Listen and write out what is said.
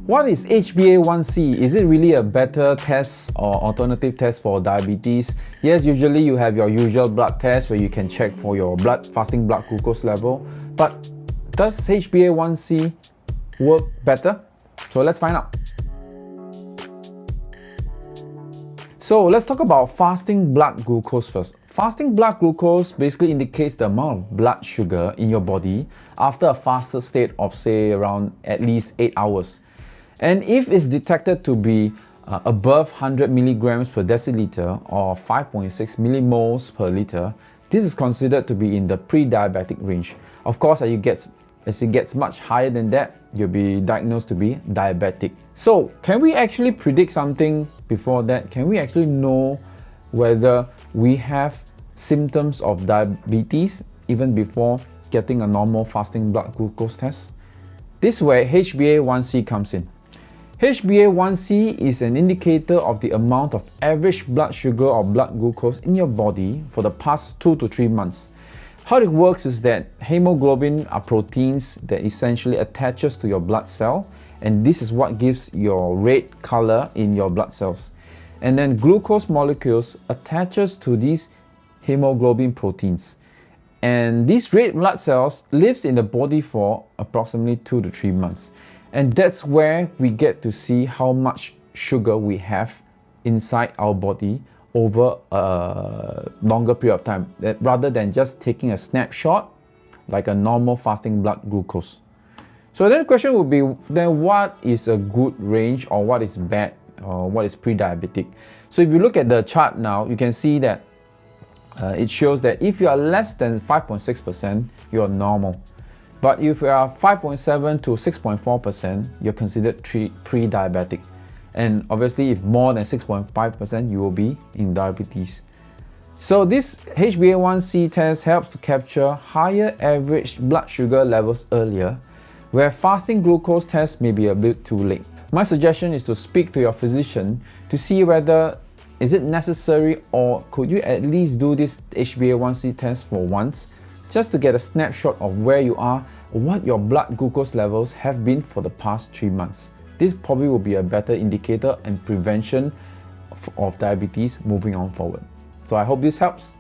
What is HbA1c? Is it really a better test or alternative test for diabetes? Yes, usually you have your usual blood test where you can check for your fasting blood glucose level. But does HbA1c work better? So let's find out. So let's talk about fasting blood glucose first. Fasting blood glucose basically indicates the amount of blood sugar in your body after a fasted state of, say, around at least 8 hours. And if it's detected to be above 100 milligrams per deciliter or 5.6 millimoles per liter, this is considered to be in the pre-diabetic range. Of course, as it gets much higher than that, you'll be diagnosed to be diabetic. So, can we actually predict something before that? Can we actually know whether we have symptoms of diabetes even before getting a normal fasting blood glucose test? This is where HbA1c comes in. HbA1c is an indicator of the amount of average blood sugar or blood glucose in your body for the past 2 to 3 months. How it works is that hemoglobin are proteins that essentially attaches to your blood cell, and this is what gives your red color in your blood cells. And then glucose molecules attaches to these hemoglobin proteins. And these red blood cells lives in the body for approximately 2 to 3 months. And that's where we get to see how much sugar we have inside our body over a longer period of time, rather than just taking a snapshot like a normal fasting blood glucose. So then the question would be, then what is a good range, or what is bad, or what is pre-diabetic? So if you look at the chart now, you can see that it shows that if you are less than 5.6%, you are normal. But if you are 5.7 to 6.4%, you're considered pre-diabetic. And obviously, if more than 6.5%, you will be in diabetes. So this HbA1c test helps to capture higher average blood sugar levels earlier, where fasting glucose tests may be a bit too late. My suggestion is to speak to your physician to see whether is it necessary, or could you at least do this HbA1c test for once, just to get a snapshot of where you are, what your blood glucose levels have been for the past 3 months. This probably will be a better indicator and prevention of diabetes moving on forward. So I hope this helps.